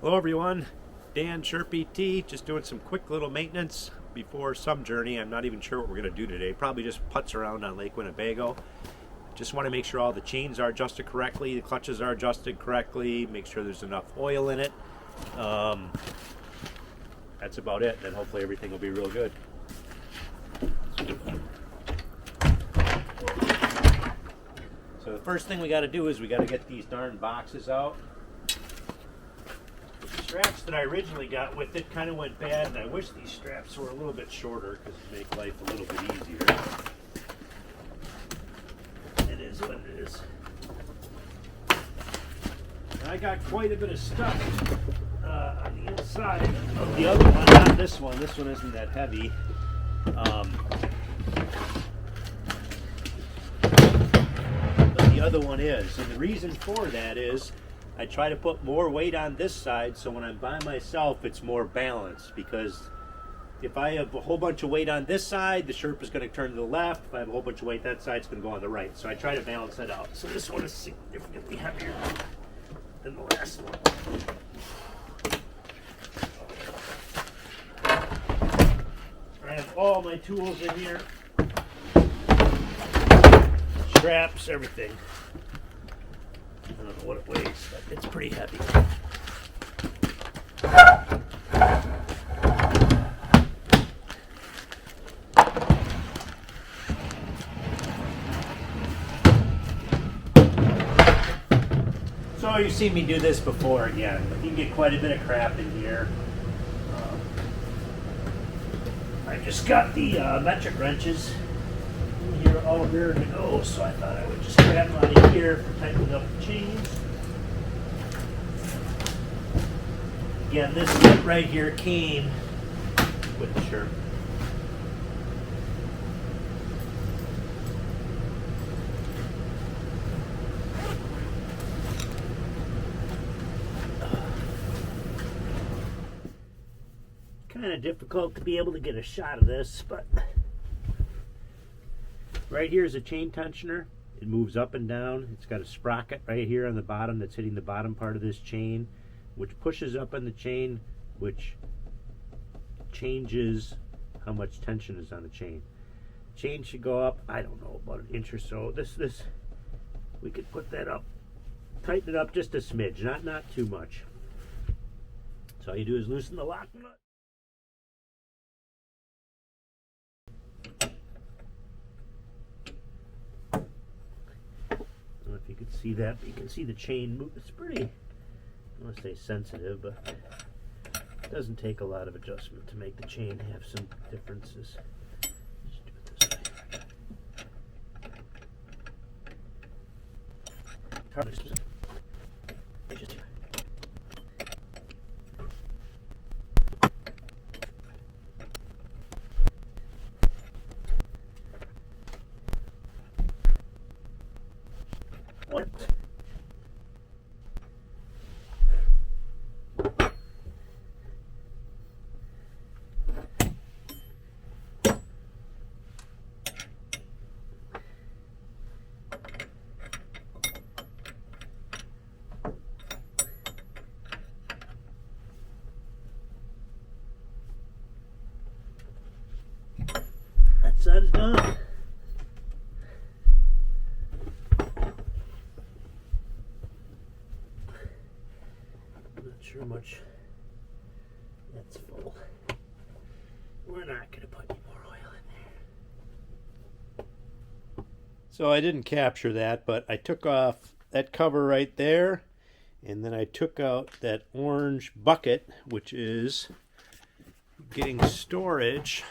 Hello everyone, Dan Sherp ET, just doing some quick little maintenance before some journey. I'm not even sure what we're going to do today. Probably just putz around on Lake Winnebago. Just want to make sure all the chains are adjusted correctly, the clutches are adjusted correctly, make sure there's enough oil in it. That's about it, and hopefully everything will be real good. So the first thing we got to do is we got to get these darn boxes out. The straps that I originally got with it kind of went bad, and I wish these straps were a little bit shorter because it make life a little bit easier. It is what it is. And I got quite a bit of stuff on the inside of the other one, not this one. This one isn't that heavy. But the other one is, and the reason for that is I try to put more weight on this side so when I'm by myself it's more balanced, because if I have a whole bunch of weight on this side, the Sherp is going to turn to the left. If I have a whole bunch of weight that side, it's going to go on the right. So I try to balance that out. So this one is significantly heavier than the last one. I have all my tools in here. Straps, everything. I don't know what it weighs, but it's pretty heavy. So you've seen me do this before again, but you can get quite a bit of crap in here. I just got the metric wrenches in here all ready to go, so I thought I would just grab them out of here for tightening up the chains. Again, this kit right here came with the Sherp. Kind of difficult to be able to get a shot of this, but right here is a chain tensioner. It moves up and down. It's got a sprocket right here on the bottom that's hitting the bottom part of this chain, which pushes up on the chain, which changes how much tension is on the chain. Chain should go up, I don't know, about an inch or so. This we could put that up, tighten it up just a smidge, not too much. So all you do is loosen the lock nut. I don't know if you can see that, but you can see the chain move. It's pretty, I don't want to say sensitive, but it doesn't take a lot of adjustment to make the chain have some differences. Just do it this way. Just here. What? That side is done. Sure much that's full. We're not going to put any more oil in there. So I didn't capture that, but I took off that cover right there, and then I took out that orange bucket, which is getting storage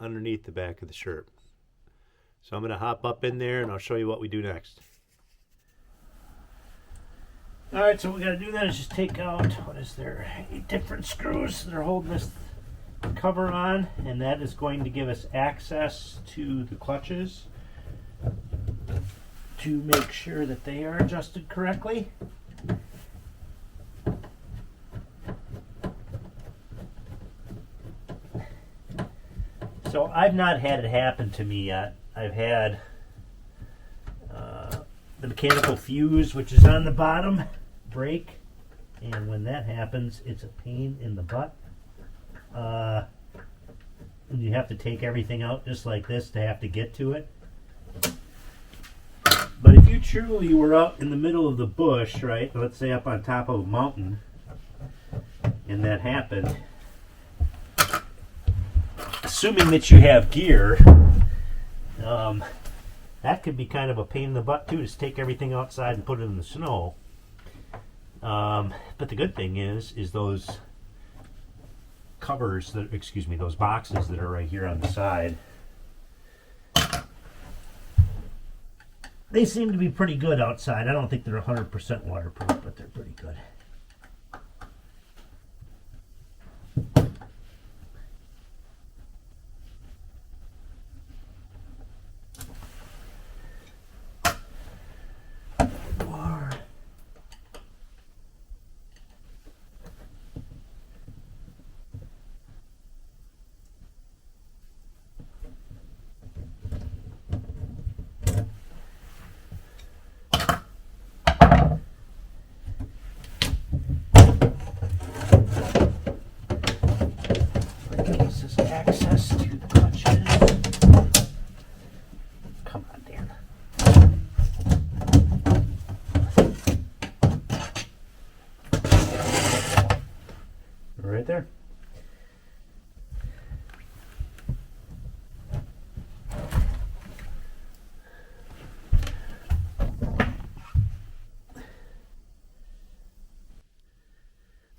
underneath the back of the Sherp. So I'm going to hop up in there and I'll show you what we do next. Alright, so what we got to do then is just take out, what is there, 8 different screws that are holding this cover on, and that is going to give us access to the clutches to make sure that they are adjusted correctly. So I've not had it happen to me yet. I've had the mechanical fuse, which is on the bottom, break. And when that happens, it's a pain in the butt. You have to take everything out just like this to have to get to it. But if you truly were out in the middle of the bush, right, let's say up on top of a mountain, and that happened, assuming that you have gear, that could be kind of a pain in the butt too, to take everything outside and put it in the snow. But the good thing is those covers, those boxes that are right here on the side, they seem to be pretty good outside. I don't think they're 100% waterproof, but they're pretty good. Access to the clutches. Come on, Dan. Right there.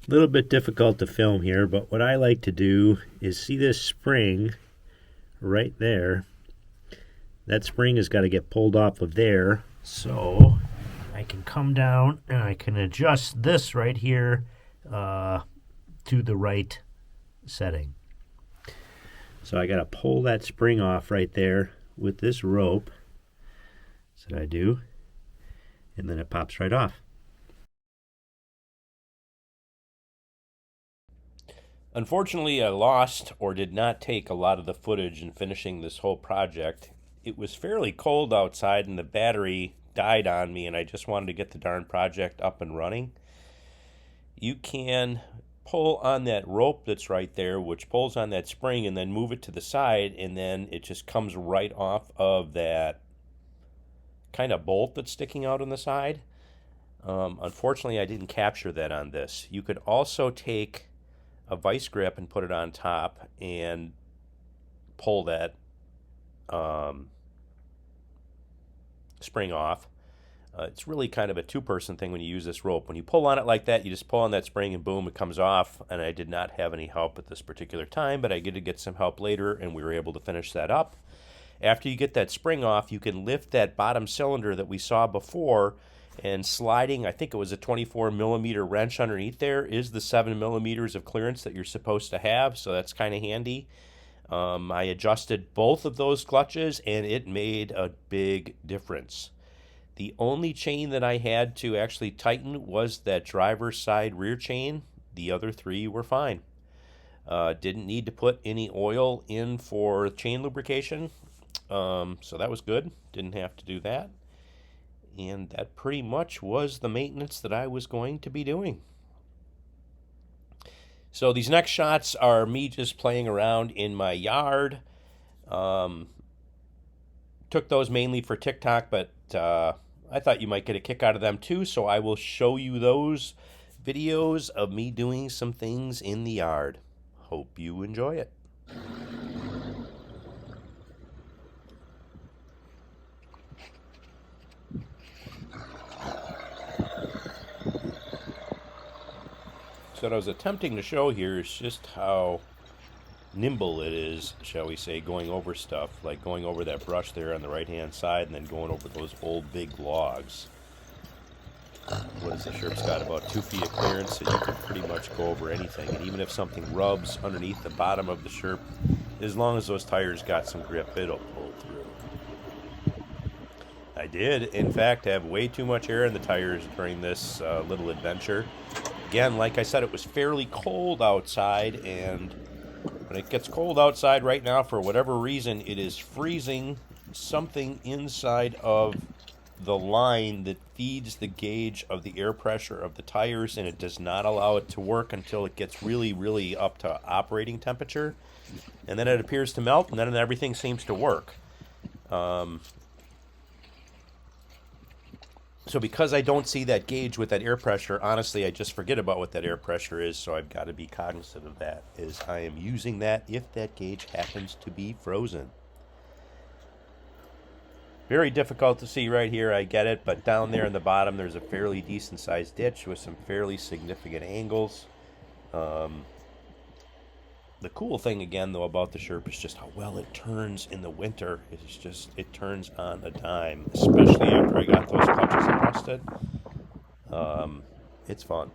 A little bit difficult to film here, but what I like to do is see this spring right there. That spring has got to get pulled off of there, so I can come down and I can adjust this right here to the right setting. So I got to pull that spring off right there with this rope. That's what I do, and then it pops right off. Unfortunately, I lost or did not take a lot of the footage in finishing this whole project. It was fairly cold outside and the battery died on me, and I just wanted to get the darn project up and running. You can pull on that rope that's right there, which pulls on that spring, and then move it to the side, and then it just comes right off of that kind of bolt that's sticking out on the side. Unfortunately, I didn't capture that on this. You could also take a vice grip and put it on top and pull that spring off. It's really kind of a two-person thing when you use this rope. When you pull on it like that, you just pull on that spring and boom, it comes off. And I did not have any help at this particular time, but I did get some help later, and we were able to finish that up. After you get that spring off, you can lift that bottom cylinder that we saw before, and sliding, I think it was a 24 millimeter wrench underneath there, is the 7 millimeters of clearance that you're supposed to have, so that's kind of handy. I adjusted both of those clutches, and it made a big difference. The only chain that I had to actually tighten was that driver's side rear chain. The other three were fine. Didn't need to put any oil in for chain lubrication, so that was good. Didn't have to do that. And that pretty much was the maintenance that I was going to be doing. So these next shots are me just playing around in my yard. Took those mainly for TikTok, but I thought you might get a kick out of them too, so I will show you those videos of me doing some things in the yard. Hope you enjoy it. So what I was attempting to show here is just how nimble it is, shall we say, going over stuff, like going over that brush there on the right-hand side and then going over those old big logs. What is the Sherp's got about 2 feet of clearance, so you can pretty much go over anything. And even if something rubs underneath the bottom of the Sherp, as long as those tires got some grip, it'll pull through. I did, in fact, have way too much air in the tires during this little adventure. Again, like I said, it was fairly cold outside, and when it gets cold outside right now, for whatever reason, it is freezing something inside of the line that feeds the gauge of the air pressure of the tires, and it does not allow it to work until it gets really, really up to operating temperature. And then it appears to melt, and then everything seems to work. So because I don't see that gauge with that air pressure, honestly, I just forget about what that air pressure is, so I've got to be cognizant of that, as I am using that if that gauge happens to be frozen. Very difficult to see right here, I get it, but down there in the bottom there's a fairly decent sized ditch with some fairly significant angles. The cool thing again though about the Sherp is just how well it turns in the winter. It's just, it turns on a dime, especially after I got those clutches adjusted. It's fun.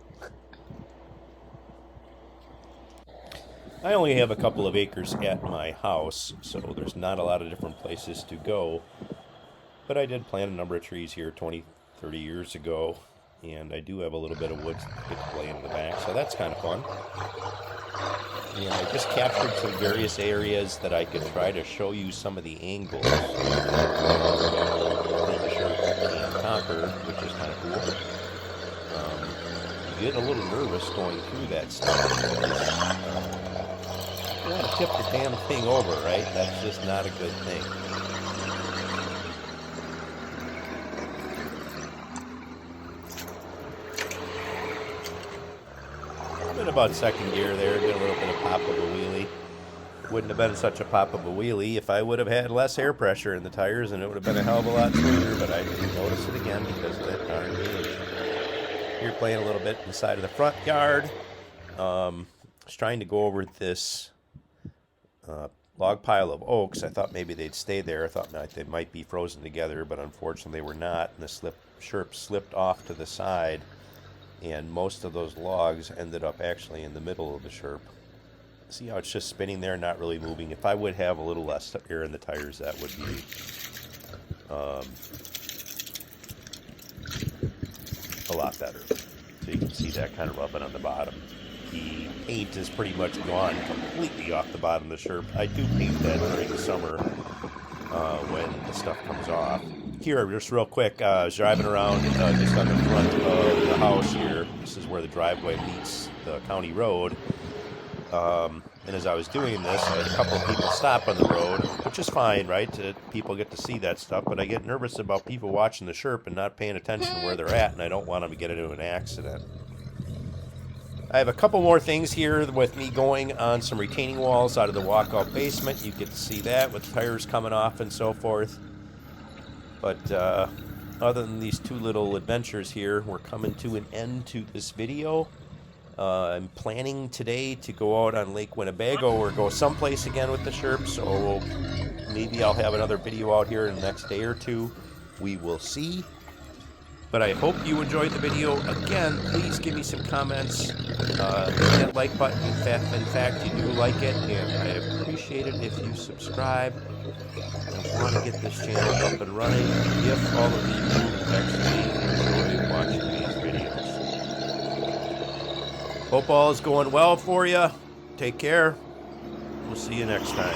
I only have a couple of acres at my house, so there's not a lot of different places to go. But I did plant a number of trees here 20, 30 years ago, and I do have a little bit of woods that get to play in the back, so that's kind of fun. And I just captured some various areas that I could try to show you some of the angles that the Sherp can conquer, which is kind of cool. You get a little nervous going through that stuff. You want to tip the damn thing over, right? That's just not a good thing. About second gear there, did a little bit of pop of a wheelie. Wouldn't have been such a pop of a wheelie if I would have had less air pressure in the tires, and it would have been a hell of a lot smoother, but I didn't notice it again because of that darn gauge. Here playing a little bit inside of the front yard. I was trying to go over this log pile of oaks. I thought maybe they'd stay there. I thought they might be frozen together, but unfortunately they were not, and the Sherp slipped off to the side. And most of those logs ended up actually in the middle of the Sherp. See how it's just spinning there, not really moving. If I would have a little less air in the tires, that would be a lot better. So you can see that kind of rubbing on the bottom. The paint is pretty much gone completely off the bottom of the Sherp. I do paint that during the summer when the stuff comes off. Here, just real quick, I was driving around just on the front of the house here. This is where the driveway meets the county road. And as I was doing this, I had a couple of people stop on the road, which is fine, right? People get to see that stuff, but I get nervous about people watching the Sherp and not paying attention to where they're at, and I don't want them to get into an accident. I have a couple more things here with me going on some retaining walls out of the walkout basement. You get to see that with tires coming off and so forth. But other than these two little adventures here, we're coming to an end to this video. I'm planning today to go out on Lake Winnebago or go someplace again with the Sherp, so maybe I'll have another video out here in the next day or two. We will see. But I hope you enjoyed the video. Again, please give me some comments. Hit that like button if in fact you do like it, and I appreciate it if you subscribe. I want to get this channel up and running if all of you actually enjoy watching these videos. Hope all is going well for you. Take care. We'll see you next time.